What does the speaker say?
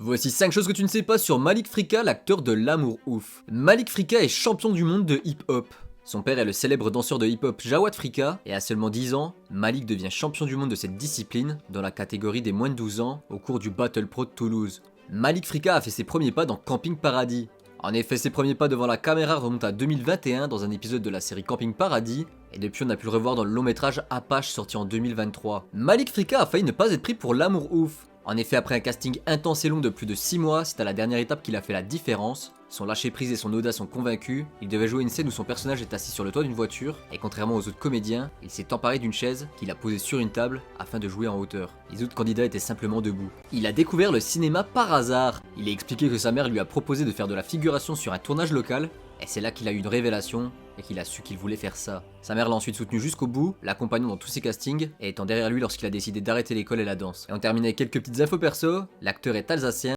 Voici 5 choses que tu ne sais pas sur Malik Frika, l'acteur de L'amour ouf. Malik Frika est champion du monde de hip-hop. Son père est le célèbre danseur de hip-hop Jawad Frika, et à seulement 10 ans, Malik devient champion du monde de cette discipline dans la catégorie des moins de 12 ans au cours du Battle Pro de Toulouse. Malik Frika a fait ses premiers pas dans Camping Paradis. En effet, ses premiers pas devant la caméra remontent à 2021 dans un épisode de la série Camping Paradis, et depuis on a pu le revoir dans le long métrage Apache sorti en 2023. Malik Frika a failli ne pas être pris pour L'amour ouf. En effet, après un casting intense et long de plus de 6 mois, c'est à la dernière étape qu'il a fait la différence. Son lâcher-prise et son audace ont convaincu. Il devait jouer une scène où son personnage est assis sur le toit d'une voiture, et contrairement aux autres comédiens, il s'est emparé d'une chaise qu'il a posée sur une table afin de jouer en hauteur. Les autres candidats étaient simplement debout. Il a découvert le cinéma par hasard. Il a expliqué que sa mère lui a proposé de faire de la figuration sur un tournage local, et c'est là qu'il a eu une révélation et qu'il a su qu'il voulait faire ça. Sa mère l'a ensuite soutenu jusqu'au bout, l'accompagnant dans tous ses castings et étant derrière lui lorsqu'il a décidé d'arrêter l'école et la danse. Et on termine avec quelques petites infos perso, l'acteur est alsacien.